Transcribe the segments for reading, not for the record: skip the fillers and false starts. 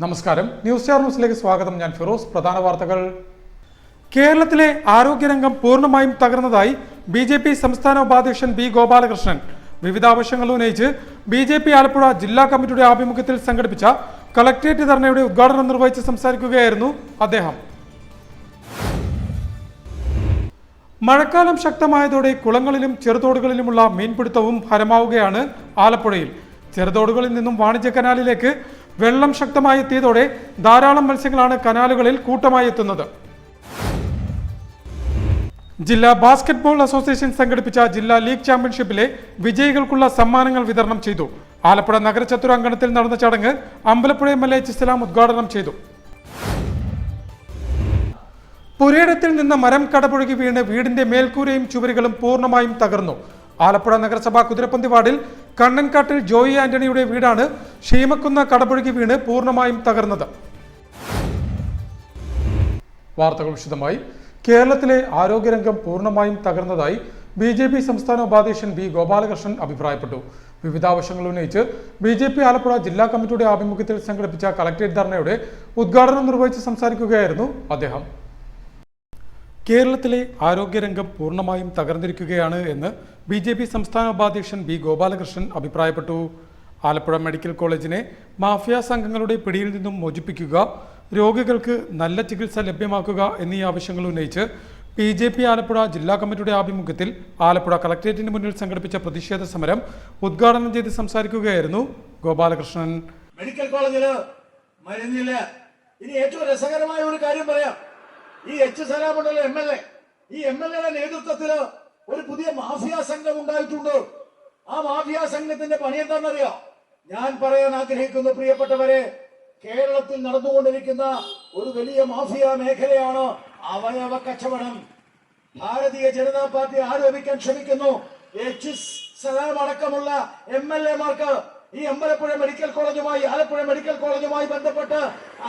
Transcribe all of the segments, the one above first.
നമസ്കാരം, news star ന്യൂസിലേക്ക് സ്വാഗതം. ഞാൻ ഫിറോസ്. പ്രധാന വാർത്തകൾ. കേരളത്തിലെ ആരോഗ്യരംഗം പൂർണ്ണമായും തകർന്നതായി ബി.ജെ.പി. സംസ്ഥാന ഉപാധ്യക്ഷൻ ബി ഗോപാലകൃഷ്ണൻ. വിവിധ ആവശ്യങ്ങൾ ഉന്നയിച്ച് ബി.ജെ.പി. ആലപ്പുഴ ജില്ലാ കമ്മിറ്റിയുടെ ആഭിമുഖ്യത്തിൽ സംഘടിപ്പിച്ച കളക്ട്രേറ്റ് ധർണയുടെ ഉദ്ഘാടനം നിർവഹിച്ച് സംസാരിക്കുകയായിരുന്നു അദ്ദേഹം. മഴക്കാലം ശക്തമായതോടെ കുളങ്ങളിലും ചെറുതോടുകളിലുമുള്ള മീൻപിടുത്തവും ഹരമാവുകയാണ് ആലപ്പുഴയിൽ. ചെറുതോടുകളിൽ നിന്നും വാണിജ്യ കനാലിലേക്ക് വെള്ളം ശക്തമായി എത്തിയതോടെ ധാരാളം മത്സ്യങ്ങളാണ് കനാലുകളിൽ കൂട്ടമായി എത്തുന്നത്. ജില്ലാ ബാസ്കറ്റ്ബോൾ അസോസിയേഷൻ സംഘടിപ്പിച്ച ജില്ലാ ലീഗ് ചാമ്പ്യൻഷിപ്പിലെ വിജയികൾക്കുള്ള സമ്മാനങ്ങൾ വിതരണം ചെയ്തു. ആലപ്പുഴ നഗരചത്തുരാങ്കണത്തിൽ നടന്ന ചടങ്ങ് അമ്പലപ്പുഴ എം.എൽ.എ. ഇസ്ലാം ഉദ്ഘാടനം ചെയ്തു. പുരയിടത്തിൽ നിന്ന് മരം കടപുഴകി വീണ് വീടിന്റെ മേൽക്കൂരയും ചുവരുകളും പൂർണ്ണമായും തകർന്നു. ആലപ്പുഴ നഗരസഭ കുതിരപ്പന്തി വാർഡിൽ കണ്ണൻകാട്ടിൽ ജോയി ആന്റണിയുടെ വീടാണ് ഷീമക്കുന്ന കടപുഴകി വീണ് പൂർണ്ണമായും തകർന്നത്. വാർത്തകൾ വിശദമായി. കേരളത്തിലെ ആരോഗ്യരംഗം പൂർണ്ണമായും തകർന്നതായി ബി.ജെ.പി. സംസ്ഥാന ഉപാധ്യക്ഷൻ ബി ഗോപാലകൃഷ്ണൻ അഭിപ്രായപ്പെട്ടു. വിവിധ ആവശ്യങ്ങൾ ഉന്നയിച്ച് ബി.ജെ.പി. ആലപ്പുഴ ജില്ലാ കമ്മിറ്റിയുടെ ആഭിമുഖ്യത്തിൽ സംഘടിപ്പിച്ച കളക്ട്രേറ്റ് ധർണയുടെ ഉദ്ഘാടനം നിർവഹിച്ച് സംസാരിക്കുകയായിരുന്നു അദ്ദേഹം. കേരളത്തിലെ ആരോഗ്യരംഗം പൂർണ്ണമായും തകർന്നിരിക്കുകയാണ് എന്ന് ബി.ജെ.പി. സംസ്ഥാന ഉപാധ്യക്ഷൻ ബി ഗോപാലകൃഷ്ണൻ അഭിപ്രായപ്പെട്ടു. ആലപ്പുഴ മെഡിക്കൽ കോളേജിനെ മാഫിയ സംഘങ്ങളുടെ പിടിയിൽ നിന്നും മോചിപ്പിക്കുക, രോഗികൾക്ക് നല്ല ചികിത്സ ലഭ്യമാക്കുക എന്നീ ആവശ്യങ്ങൾ ഉന്നയിച്ച് ബി.ജെ.പി. ആലപ്പുഴ ജില്ലാ കമ്മിറ്റിയുടെ ആഭിമുഖ്യത്തിൽ ആലപ്പുഴ കളക്ട്രേറ്റിന് മുന്നിൽ സംഘടിപ്പിച്ച പ്രതിഷേധ സമരം ഉദ്ഘാടനം ചെയ്ത് സംസാരിക്കുകയായിരുന്നു ഗോപാലകൃഷ്ണൻ. മെഡിക്കൽ കോളേജില് മരുന്നില്ല. ഇനി ഏറ്റവും രസകരമായ ഒരു കാര്യം പറയാം. ഈ എച്ച് സലാമുണ്ടല്ലോ ഈ എം.എൽ.എയുടെ നേതൃത്വത്തില് ഒരു പുതിയ മാഫിയ സംഘം ഉണ്ടായിട്ടുണ്ട്. ആ മാഫിയ സംഘത്തിന്റെ പണി എന്താണെന്നറിയോ? ഞാൻ പറയാൻ ആഗ്രഹിക്കുന്നു പ്രിയപ്പെട്ടവരെ, കേരളത്തിൽ നടന്നുകൊണ്ടിരിക്കുന്ന ഒരു വലിയ മാഫിയ മേഖലയാണ് അവയവ കച്ചവടം. ഭാരതീയ ജനതാ പാർട്ടി ആരോപിക്കാൻ ശ്രമിക്കുന്നു എച്ച് സലാം അടക്കമുള്ള എം.എൽ.എമാർക്ക് ഈ അമ്പലപ്പുഴ മെഡിക്കൽ കോളേജുമായി ആലപ്പുഴ മെഡിക്കൽ കോളേജുമായി ബന്ധപ്പെട്ട്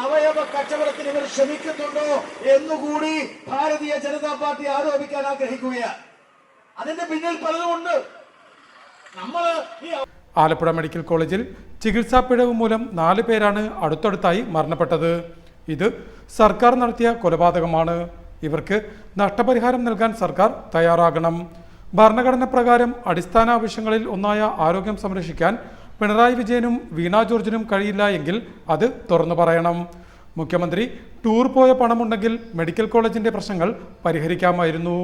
അവയവ കച്ചവടത്തിന് ഇവർ ശ്രമിക്കുന്നുണ്ടോ എന്നുകൂടി ഭാരതീയ ജനതാ പാർട്ടി ആരോപിക്കാൻ ആഗ്രഹിക്കുകയാണ്. അതിന്റെ പിന്നിൽ പലതുമുണ്ട്. ആലപ്പുഴ മെഡിക്കൽ കോളേജിൽ ചികിത്സാ പിഴവ് മൂലം 4 പേരാണ് അടുത്തടുത്തായി മരണപ്പെട്ടത്. ഇത് സർക്കാർ നടത്തിയ കൊലപാതകമാണ്. ഇവർക്ക് നഷ്ടപരിഹാരം നൽകാൻ സർക്കാർ തയ്യാറാകണം. ഭരണഘടന പ്രകാരം അടിസ്ഥാന ആവശ്യങ്ങളിൽ ഒന്നായ ആരോഗ്യം സംരക്ഷിക്കാൻ പിണറായി വിജയനും വീണ ജോർജിനും കഴിയില്ല എങ്കിൽ അത് തുറന്നു പറയണം. മുഖ്യമന്ത്രി ടൂർ പോയ പണമുണ്ടെങ്കിൽ മെഡിക്കൽ കോളേജിന്റെ പ്രശ്നങ്ങൾ പരിഹരിക്കാമായിരുന്നു.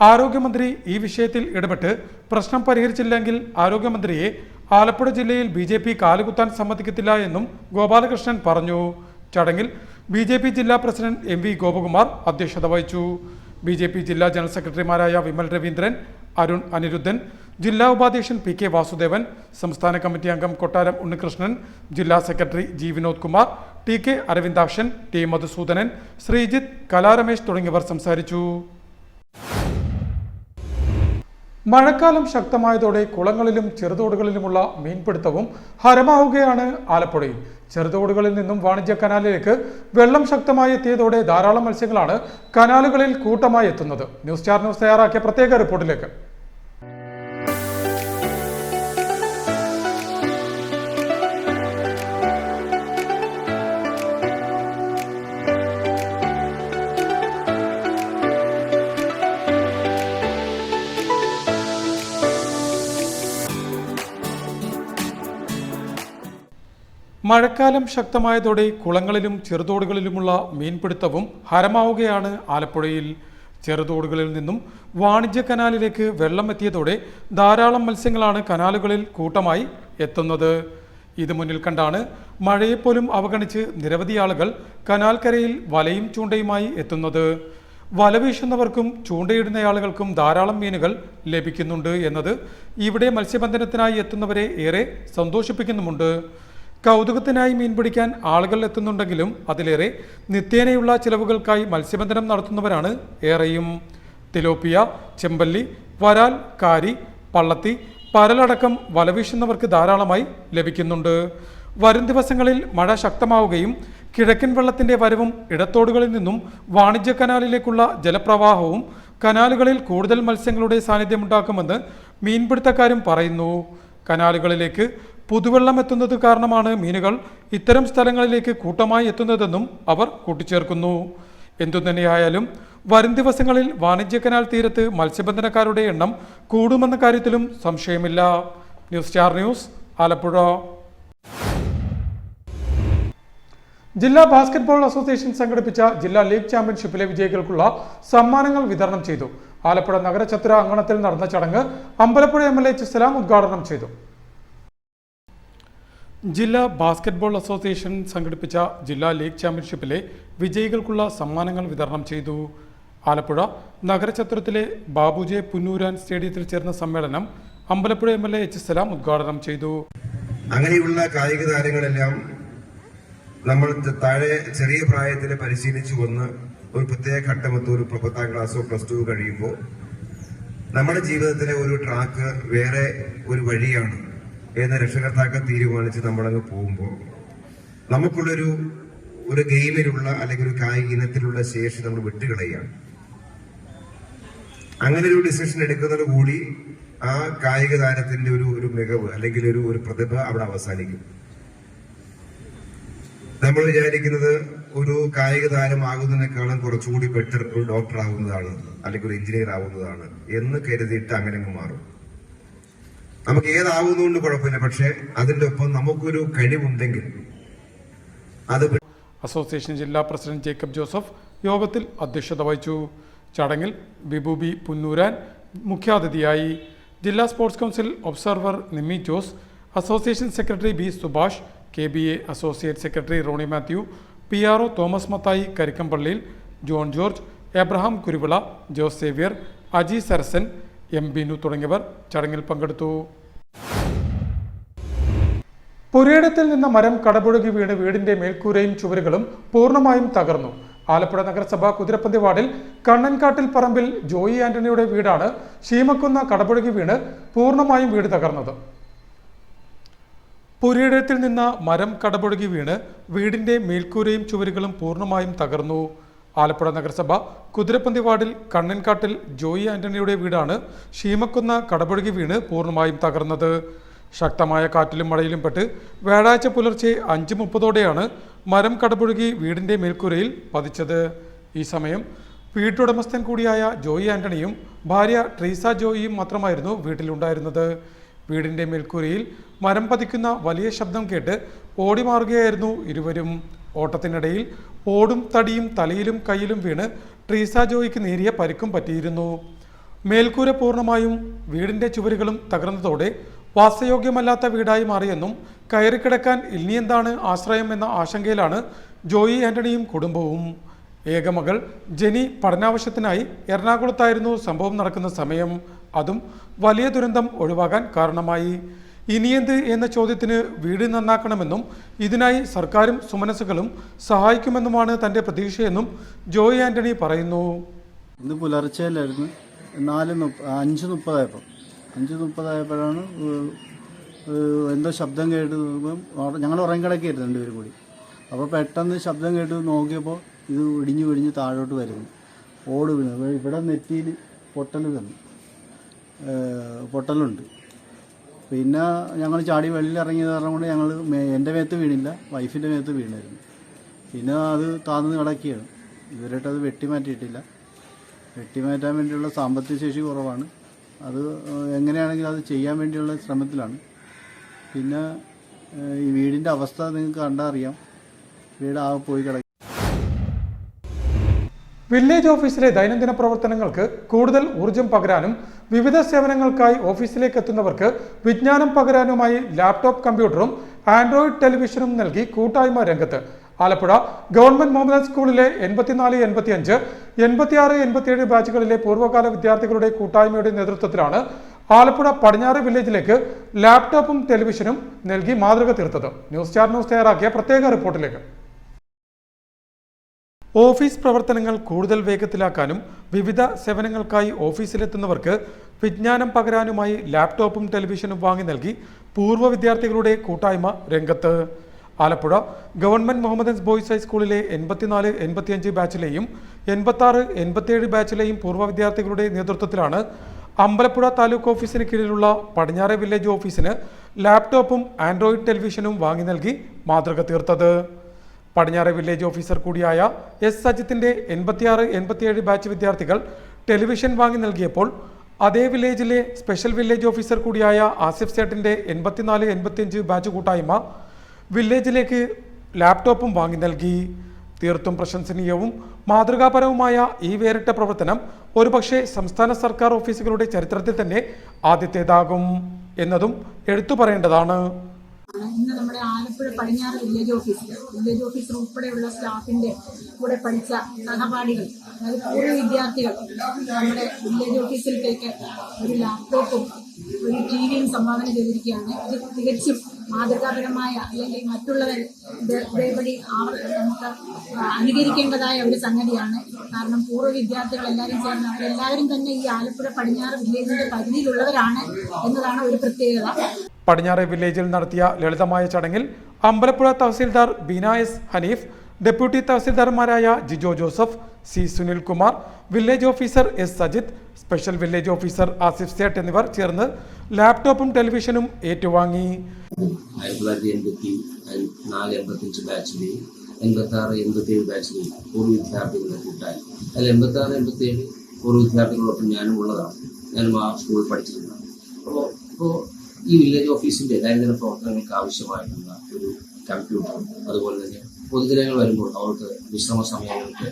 ആരോഗ്യമന്ത്രി ഈ വിഷയത്തിൽ ഇടപെട്ട് പ്രശ്നം പരിഹരിച്ചില്ലെങ്കിൽ ആരോഗ്യമന്ത്രിയെ ആലപ്പുഴ ജില്ലയിൽ ബി.ജെ.പി. കാലുകുത്താൻ സമ്മതിക്കത്തില്ല എന്നും ഗോപാലകൃഷ്ണൻ പറഞ്ഞു. ചടങ്ങിൽ ബി.ജെ.പി. ജില്ലാ പ്രസിഡന്റ് എം.വി. ഗോപകുമാർ അധ്യക്ഷത വഹിച്ചു. ബി.ജെ.പി. ജില്ലാ ജനറൽ സെക്രട്ടറിമാരായ വിമൽ രവീന്ദ്രൻ, അരുൺ അനിരുദ്ധൻ, ജില്ലാ ഉപാധ്യക്ഷൻ പി കെ വാസുദേവൻ, സംസ്ഥാന കമ്മിറ്റി അംഗം കൊട്ടാരം ഉണ്ണികൃഷ്ണൻ, ജില്ലാ secretary G Vinod Kumar, T K Aravindakshan, T Madhusoodanan, Sreejith, Kalaramesh തുടങ്ങിയവർ സംസാരിച്ചു. മഴക്കാലം ശക്തമായതോടെ കുളങ്ങളിലും ചെറുതോടുകളിലുമുള്ള മീൻപിടുത്തവും ഹരമാവുകയാണ് ആലപ്പുഴയിൽ. ചെറുതോടുകളിൽ നിന്നും വാണിജ്യ കനാലിലേക്ക് വെള്ളം ശക്തമായി എത്തിയതോടെ ധാരാളം മത്സ്യങ്ങളാണ് കനാലുകളിൽ കൂട്ടമായി എത്തുന്നത്. ന്യൂസ് സ്റ്റാർ ന്യൂസ് തയ്യാറാക്കിയ പ്രത്യേക റിപ്പോർട്ടിലേക്ക്. മഴക്കാലം ശക്തമായതോടെ കുളങ്ങളിലും ചെറുതോടുകളിലുമുള്ള മീൻപിടുത്തവും ഹരമാവുകയാണ് ആലപ്പുഴയിൽ. ചെറുതോടുകളിൽ നിന്നും വാണിജ്യ കനാലിലേക്ക് വെള്ളം എത്തിയതോടെ ധാരാളം മത്സ്യങ്ങളാണ് കനാലുകളിൽ കൂട്ടമായി എത്തുന്നത്. ഇത് മുന്നിൽ കണ്ടാണ് മഴയെപ്പോലും അവഗണിച്ച് നിരവധി ആളുകൾ കനാൽക്കരയിൽ വലയും ചൂണ്ടയുമായി എത്തുന്നത്. വല വീശുന്നവർക്കും ചൂണ്ടയിടുന്നയാളുകൾക്കും ധാരാളം മീനുകൾ ലഭിക്കുന്നുണ്ട് എന്നത് ഇവിടെ മത്സ്യബന്ധനത്തിനായി എത്തുന്നവരെ ഏറെ സന്തോഷിപ്പിക്കുന്നുമുണ്ട്. കൗതുകത്തിനായി മീൻ പിടിക്കാൻ ആളുകൾ എത്തുന്നുണ്ടെങ്കിലും അതിലേറെ നിത്യേനയുള്ള ചിലവുകൾക്കായി മത്സ്യബന്ധനം നടത്തുന്നവരാണ് ഏറെയും. തിലോപ്പിയ, ചെമ്പല്ലി, വരാൽ, കാരി, പള്ളത്തി, പരലടക്കം വലവീശുന്നവർക്ക് ധാരാളമായി ലഭിക്കുന്നുണ്ട്. വരും ദിവസങ്ങളിൽ മഴ ശക്തമാവുകയും കിഴക്കൻ വെള്ളത്തിന്റെ വരവും ഇടത്തോടുകളിൽ നിന്നും വാണിജ്യ കനാലിലേക്കുള്ള ജലപ്രവാഹവും കനാലുകളിൽ കൂടുതൽ മത്സ്യങ്ങളുടെ സാന്നിധ്യമുണ്ടാക്കുമെന്ന് മീൻപിടുത്തക്കാരും പറയുന്നു. കനാലുകളിലേക്ക് പുതുവെള്ളം എത്തുന്നത് കാരണമാണ് മീനുകൾ ഇത്തരം സ്ഥലങ്ങളിലേക്ക് കൂട്ടമായി എത്തുന്നതെന്നും അവർ കൂട്ടിച്ചേർക്കുന്നു. എന്തുതന്നെയായാലും വരും ദിവസങ്ങളിൽ വാണിജ്യ കനാൽ തീരത്ത് മത്സ്യബന്ധനക്കാരുടെ എണ്ണം കൂടുമെന്ന കാര്യത്തിലും സംശയമില്ല. News star news, Alappuzha. ജില്ലാ ബാസ്കറ്റ്ബോൾ അസോസിയേഷൻ സംഘടിപ്പിച്ച ജില്ലാ ലീഗ് ചാമ്പ്യൻഷിപ്പിലെ വിജയികൾക്കുള്ള സമ്മാനങ്ങൾ വിതരണം ചെയ്തു. ആലപ്പുഴ നഗരചത്ര അങ്കണത്തിൽ നടന്ന ചടങ്ങ് അമ്പലപ്പുഴ MLA H. സലാം ഉദ്ഘാടനം ചെയ്തു. ജില്ലാ ബാസ്കറ്റ്ബോൾ അസോസിയേഷൻ സംഘടിപ്പിച്ച ജില്ലാ ലീഗ് ചാമ്പ്യൻഷിപ്പിലെ വിജയികൾക്കുള്ള സമ്മാനങ്ങൾ വിതരണം ചെയ്തു. ആലപ്പുഴ നഗരചത്രത്തിലെ ബാബുജെ പുന്നൂരാൻ സ്റ്റേഡിയത്തിൽ ചേർന്ന സമ്മേളനം അമ്പലപ്പുഴ MLA H. സലാം ഉദ്ഘാടനം ചെയ്തു. അങ്ങനെയുള്ള കായിക താരങ്ങളെല്ലാം നമ്മൾ താഴെ ചെറിയ പ്രായത്തിൽ പരിശീലിച്ചു വന്ന് ഒരു പ്രത്യേക ഘട്ടമെത്തി ഒരു 10ാം ക്ലാസ്സോ +2 കഴിയുമ്പോൾ നമ്മുടെ ജീവിതത്തിലെ ഒരു ട്രാക്ക് വേറെ ഒരു വഴിയാണ് എന്ന് രക്ഷകർത്താക്കൾ തീരുമാനിച്ച് നമ്മളങ്ങ് പോകുമ്പോൾ നമുക്കുള്ളൊരു ഗെയിമിലുള്ള അല്ലെങ്കിൽ ഒരു കായിക ഇനത്തിലുള്ള ശേഷി നമ്മൾ വിട്ടുകളയുകയാണ്. അങ്ങനെ ഒരു ഡിസിഷൻ എടുക്കുന്നത് കൂടി ആ കായിക താരത്തിന്റെ ഒരു മികവ് അല്ലെങ്കിൽ ഒരു പ്രതിഭ അവിടെ അവസാനിക്കും. നമ്മൾ വിചാരിക്കുന്നത് ഒരു കായിക താരമാകുന്നതിനേക്കാളും കുറച്ചുകൂടി ബെറ്റർ ഒരു ഡോക്ടർ ആവുന്നതാണ് അല്ലെങ്കിൽ ഒരു എഞ്ചിനീയർ ആവുന്നതാണ് എന്ന് കരുതിയിട്ട് അങ്ങനെ മാറും. നമുക്ക് ഏതാവുന്നതുകൊണ്ട് കുഴപ്പമില്ല, പക്ഷെ അതിന്റെ ഒപ്പം നമുക്കൊരു കഴിവുണ്ടെങ്കിൽ അത്. അസോസിയേഷൻ ജില്ലാ പ്രസിഡന്റ് ജേക്കബ് ജോസഫ് യോഗത്തിൽ അധ്യക്ഷത വഹിച്ചു. ചടങ്ങിൽ ബിബു ബി പുന്നൂരാൻ മുഖ്യാതിഥിയായി. ജില്ലാ sports council observer Nimmi Jose, association secretary B Subhash, KBA associate secretary Ronnie Mathew, PRO Thomas Mathai കരിക്കമ്പള്ളിയിൽ, ജോൺ ജോർജ്, എബ്രഹാം കുരുവിള, ജോസ് സേവ്യർ, അജി സരസൻ, M. ബിനു തുടങ്ങിയവർ ചടങ്ങിൽ പങ്കെടുത്തു. പുരയിടത്തിൽ നിന്ന് മരം കടപുഴകി വീണ് വീടിന്റെ മേൽക്കൂരയും ചുവരുകളും പൂർണ്ണമായും തകർന്നു. ആലപ്പുഴ നഗരസഭ കുതിരപ്പന്തി വാർഡിൽ കണ്ണൻകാട്ടിൽ പറമ്പിൽ ജോയി ആന്റണിയുടെ വീടാണ് ശീമക്കുന്ന കടപുഴകി വീണ് പൂർണ്ണമായും വീട് തകർന്നത്. പുരയിടത്തിൽ നിന്ന് മരം കടപുഴകി വീണ് വീടിന്റെ മേൽക്കൂരയും ചുവരുകളും പൂർണ്ണമായും തകർന്നു. ആലപ്പുഴ നഗരസഭ കുതിരപ്പന്തി വാർഡിൽ കണ്ണൻകാട്ടിൽ ജോയി ആന്റണിയുടെ വീടാണ് ശീമക്കുന്ന കടപുഴകി വീണ് പൂർണ്ണമായും തകർന്നത്. ശക്തമായ കാറ്റിലും മഴയിലും പെട്ട് വ്യാഴാഴ്ച പുലർച്ചെ 5:30ഓടെയാണ് മരം കടപുഴകി വീടിന്റെ മേൽക്കൂരയിൽ പതിച്ചത്. ഈ സമയം വീട്ടുടമസ്ഥൻ കൂടിയായ ജോയി ആന്റണിയും ഭാര്യ ട്രീസ ജോയിയും മാത്രമായിരുന്നു വീട്ടിലുണ്ടായിരുന്നത്. വീടിന്റെ മേൽക്കൂരയിൽ മരം പതിക്കുന്ന വലിയ ശബ്ദം കേട്ട് ഓടിമാറുകയായിരുന്നു ഇരുവരും. ഓട്ടത്തിനിടയിൽ ഓടും തടിയും തലയിലും കയ്യിലും വീണ് ട്രീസ ജോയിക്ക് നേരിയ പരിക്കും പറ്റിയിരുന്നു. മേൽക്കൂര പൂർണ്ണമായും വീടിന്റെ ചുവരുകളും തകർന്നതോടെ വാസയോഗ്യമല്ലാത്ത വീടായി മാറിയെന്നും കയറിക്കിടക്കാൻ ഇനിയെന്താണ് ആശ്രയം എന്ന ആശങ്കയിലാണ് ജോയി ആന്റണിയും കുടുംബവും. ഏകമകൾ ജെനി പഠനാവശ്യത്തിനായി എറണാകുളത്തായിരുന്നു സംഭവം നടക്കുന്ന സമയം. അതും വലിയ ദുരന്തം ഒഴിവാകാൻ കാരണമായി. ഇനിയെന്ത് എന്ന ചോദ്യത്തിന് വീട് നന്നാക്കണമെന്നും ഇതിനായി സർക്കാരും സുമനസ്സുകളും സഹായിക്കുമെന്നുമാണ് തന്റെ പ്രതീക്ഷയെന്നും ജോയി ആന്റണി പറയുന്നു. ഇന്ന് പുലർച്ചയിലായിരുന്നു 5:30 എന്തോ ശബ്ദം കേട്ട് ഞങ്ങൾ ഉറങ്ങിക്കിടക്കായിരുന്നു രണ്ടുപേരും കൂടി. അപ്പോൾ പെട്ടെന്ന് ശബ്ദം കേട്ട് നോക്കിയപ്പോൾ ഇത് ഇടിഞ്ഞു താഴോട്ട് വരുന്നു. ഓട് വീണു. ഇവിടെ നെറ്റിയിൽ പൊട്ടലുണ്ട്. പിന്നെ ഞങ്ങൾ ചാടി വെളിയിൽ ഇറങ്ങിയത് കാരണം കൊണ്ട് ഞങ്ങൾ എൻ്റെ മേത്ത് വീണില്ല, വൈഫിൻ്റെ മേത്ത് വീണായിരുന്നു. പിന്നെ അത് താഴ്ന്ന് കിടക്കുകയാണ്. ഇതുവരെയായിട്ട് അത് വെട്ടിമാറ്റിയിട്ടില്ല. വെട്ടിമാറ്റാൻ വേണ്ടിയുള്ള സാമ്പത്തിക ശേഷി കുറവാണ്. അത് എങ്ങനെയാണെങ്കിലും അത് ചെയ്യാൻ വേണ്ടിയുള്ള ശ്രമത്തിലാണ്. പിന്നെ ഈ വീടിൻ്റെ അവസ്ഥ നിങ്ങൾക്ക് കണ്ടാൽ അറിയാം. വീട് ആകെ പോയി കിടക്കും. വില്ലേജ് ഓഫീസിലെ ദൈനംദിന പ്രവർത്തനങ്ങൾക്ക് കൂടുതൽ ഊർജം പകരാനും വിവിധ സേവനങ്ങൾക്കായി ഓഫീസിലേക്ക് എത്തുന്നവർക്ക് വിജ്ഞാനം പകരാനുമായി ലാപ്ടോപ്പ് കമ്പ്യൂട്ടറും ആൻഡ്രോയിഡ് ടെലിവിഷനും നൽകി കൂട്ടായ്മ രംഗത്ത്. ആലപ്പുഴ ഗവൺമെന്റ് മോഡൽ സ്കൂളിലെ 84, 85, 86, 87 ബാച്ചുകളിലെ പൂർവ്വകാല വിദ്യാർത്ഥികളുടെ കൂട്ടായ്മയുടെ നേതൃത്വത്തിലാണ് ആലപ്പുഴ പടിഞ്ഞാറ് വില്ലേജിലേക്ക് ലാപ്ടോപ്പും ടെലിവിഷനും നൽകി മാതൃക തീർത്തത്. ന്യൂസ് സ്റ്റാർ ന്യൂസ് തയ്യാറാക്കിയ പ്രത്യേക റിപ്പോർട്ടിലേക്ക്. ഓഫീസ് പ്രവർത്തനങ്ങൾ കൂടുതൽ വേഗത്തിലാക്കാനും വിവിധ സേവനങ്ങൾക്കായി ഓഫീസിലെത്തുന്നവർക്ക് വിജ്ഞാനം പകരാനുമായി ലാപ്ടോപ്പും ടെലിവിഷനും വാങ്ങി നൽകി പൂർവ്വ വിദ്യാർത്ഥികളുടെ കൂട്ടായ്മ രംഗത്ത്. ആലപ്പുഴ ഗവൺമെന്റ് മുഹമ്മദൻസ് ബോയ്സ് ഹൈസ്കൂളിലെ 84, 85 ബാച്ചിലെയും 86, 87 ബാച്ചിലെയും പൂർവ്വ വിദ്യാർത്ഥികളുടെ നേതൃത്വത്തിലാണ് അമ്പലപ്പുഴ താലൂക്ക് ഓഫീസിന് കീഴിലുള്ള പടിഞ്ഞാറെ വില്ലേജ് ഓഫീസിന് ലാപ്ടോപ്പും ആൻഡ്രോയിഡ് ടെലിവിഷനും വാങ്ങി നൽകി മാതൃക തീർത്തത്. പടിഞ്ഞാറെ വില്ലേജ് ഓഫീസർ കൂടിയായ എസ് സജിത്തിന്റെ 86-87 ബാച്ച് വിദ്യാർത്ഥികൾ ടെലിവിഷൻ വാങ്ങി നൽകിയപ്പോൾ അതേ വില്ലേജിലെ സ്പെഷ്യൽ വില്ലേജ് ഓഫീസർ കൂടിയായ ആസിഫ് സേട്ടിന്റെ 84-85 ബാച്ച് കൂട്ടായ്മ വില്ലേജിലേക്ക് ലാപ്ടോപ്പും വാങ്ങി നൽകി. തീർത്തും പ്രശംസനീയവും മാതൃകാപരവുമായ ഈ വേറിട്ട പ്രവർത്തനം ഒരുപക്ഷെ സംസ്ഥാന സർക്കാർ ഓഫീസുകളുടെ ചരിത്രത്തിൽ തന്നെ ആദ്യത്തേതാകും എന്നതും എടുത്തു പറയേണ്ടതാണ്. ഇന്ന് നമ്മുടെ ആലപ്പുഴ പടിഞ്ഞാറ് വില്ലേജ് ഓഫീസർ ഉൾപ്പെടെയുള്ള സ്റ്റാഫിന്റെ കൂടെ പഠിച്ച സഹപാഠികൾ, അതായത് പൂർവ്വ വിദ്യാർത്ഥികൾ നമ്മുടെ വില്ലേജ് ഓഫീസിലേക്ക് ഒരു ലാപ്ടോപ്പും ഒരു ടിവിയും സംഭാവന ചെയ്തിരിക്കുകയാണ്. ഇത് തികച്ചും മാതൃകാപരമായ അല്ലെങ്കിൽ മറ്റുള്ളവർ ഇതേപടി നമുക്ക് അനുകരിക്കേണ്ടതായ ഒരു സംഗതിയാണ്. കാരണം പൂർവ്വ വിദ്യാർത്ഥികൾ എല്ലാവരും ചേർന്ന് അവരെല്ലാവരും തന്നെ ഈ ആലപ്പുഴ പടിഞ്ഞാറ് വില്ലേജിന്റെ പരിധിയിലുള്ളവരാണ് എന്നതാണ് ഒരു പ്രത്യേകത. പടിഞ്ഞാറെ വില്ലേജിൽ നടത്തിയ ലളിതമായ ചടങ്ങിൽ അമ്പലപ്പുഴ തഹസീൽദാർ ബീന എസ് ഹനീഫ്, ഡെപ്യൂട്ടി തഹസീൽദാർമാരായ Jijo Joseph, C Sunilkumar, village officer S Sajith, special village officer Asif Sait എന്നിവർ ചേർന്ന് ലാപ്ടോപ്പും ടെലിവിഷനും ഏറ്റുവാങ്ങി. 1984-85 ബാച്ചിലെയും 86-87 ബാച്ചിലെയും പൂർവ്വ വിദ്യാർത്ഥികളുടെ കൂട്ടായി അതിൽ 86-87 പൂർവ്വ വിദ്യാർത്ഥികളോടൊപ്പം ഞാനും ഉള്ളതാണ്. ഞാനും ആ സ്കൂളിൽ പഠിച്ചിരുന്നതാണ്. അപ്പോൾ ഈ വില്ലേജ് ഓഫീസിന്റെ ദൈനംദിന പ്രവർത്തനങ്ങൾക്ക് ആവശ്യമായിട്ടുള്ള ഒരു കമ്പ്യൂട്ടർ, അതുപോലെ തന്നെ പൊതുജനങ്ങൾ വരുമ്പോൾ അവർക്ക് വിശ്രമ സമയങ്ങൾക്ക്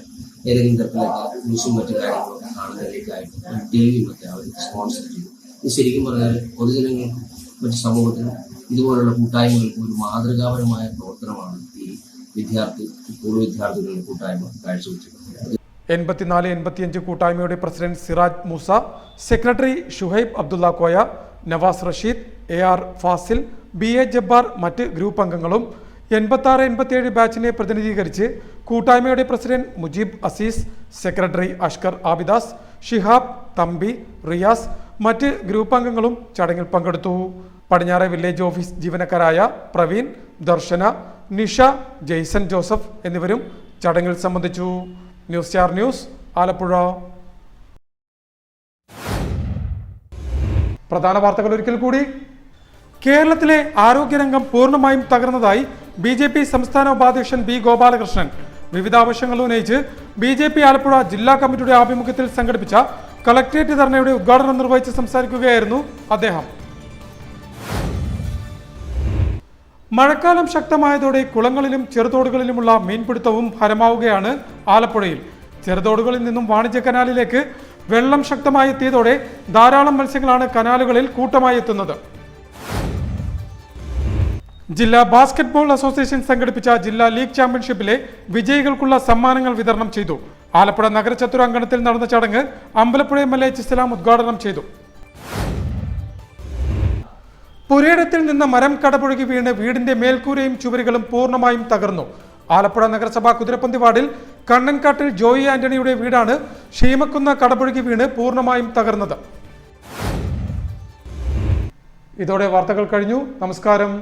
ഏതെങ്കിലും തരത്തിലൊക്കെ ന്യൂസും മറ്റു കാര്യങ്ങളൊക്കെ കാണുന്നതിലേക്കായിട്ട് ടിവിയും ഒക്കെ അവർ സ്പോൺസർ ചെയ്തു. ഇത് ശരിക്കും പറഞ്ഞാൽ പൊതുജനങ്ങൾക്കും മറ്റു സമൂഹത്തിനും ഇതുപോലുള്ള കൂട്ടായ്മകൾക്കും ഒരു മാതൃകാപരമായ പ്രവർത്തനമാണ് ഈ പൂർവ്വ വിദ്യാർത്ഥികളുടെ കൂട്ടായ്മ കാഴ്ചവെച്ചത്. 84-85 കൂട്ടായ്മയുടെ president Siraj Moosa, secretary Shuhaib Abdulla Koya, Navas Rasheed, AR Fasil, BA Jabbar മറ്റ് ഗ്രൂപ്പ് അംഗങ്ങളും 86-87 ബാച്ചിനെ പ്രതിനിധീകരിച്ച് കൂട്ടായ്മയുടെ പ്രസിഡന്റ് മുജീബ് അസീസ്, സെക്രട്ടറി അഷ്കർ ആബിദാസ്, ഷിഹാബ്, തമ്പി, റിയാസ് മറ്റ് ഗ്രൂപ്പ് അംഗങ്ങളും ചടങ്ങിൽ പങ്കെടുത്തു. പടിഞ്ഞാറെ വില്ലേജ് ഓഫീസ് ജീവനക്കാരായ പ്രവീൺ, ദർശന, നിഷ, ജെയ്സൺ ജോസഫ് എന്നിവരും ചടങ്ങിൽ സംബന്ധിച്ചു. News star news, Alappuzha. പ്രധാന വാർത്തകൾ ഒരിക്കൽ കൂടി. കേരളത്തിലെ ആരോഗ്യരംഗം പൂർണ്ണമായും തകർന്നതായി BJP സംസ്ഥാന ഉപാധ്യക്ഷൻ B. ഗോപാലകൃഷ്ണൻ. വിവിധ ആവശ്യങ്ങൾ ഉന്നയിച്ച് BJP ആലപ്പുഴ ജില്ലാ കമ്മിറ്റിയുടെ ആഭിമുഖ്യത്തിൽ സംഘടിപ്പിച്ച കളക്ട്രേറ്റ് ധർണയുടെ ഉദ്ഘാടനം നിർവഹിച്ച് സംസാരിക്കുകയായിരുന്നു അദ്ദേഹം. മഴക്കാലം ശക്തമായതോടെ കുളങ്ങളിലും ചെറുതോടുകളിലുമുള്ള മീൻപിടുത്തവും ഹരമാവുകയാണ് ആലപ്പുഴയിൽ. ചെറുതോടുകളിൽ നിന്നും വാണിജ്യ കനാലിലേക്ക് വെള്ളം ശക്തമായി എത്തിയതോടെ ധാരാളം മത്സ്യങ്ങളാണ് കനാലുകളിൽ കൂട്ടമായി എത്തുന്നത്. ജില്ലാ ബാസ്കറ്റ്ബോൾ അസോസിയേഷൻ സംഘടിപ്പിച്ച ജില്ലാ ലീഗ് ചാമ്പ്യൻഷിപ്പിലെ വിജയികൾക്കുള്ള സമ്മാനങ്ങൾ വിതരണം ചെയ്തു. ആലപ്പുഴ നഗരചത്തുരംഗണത്തിൽ നടന്ന ചടങ്ങ് അമ്പലപ്പുഴ MLA ചിസ്സലാം ഉദ്ഘാടനം ചെയ്തു. പുരയിടത്തിൽ നിന്ന് മരം കടപുഴകി വീണ് വീടിന്റെ മേൽക്കൂരയും ചുവരുകളും പൂർണ്ണമായും തകർന്നു. ആലപ്പുഴ നഗരസഭ കുതിരപ്പന്തി വാർഡിൽ കണ്ണൻകാട്ടിൽ ജോയി ആന്റണിയുടെ വീടാണ് ഷീമക്കുന്ന കടപുഴകി വീണ് പൂർണ്ണമായും തകർന്നത്. ഇതോടെ വാർത്തകൾ കഴിഞ്ഞു. നമസ്കാരം.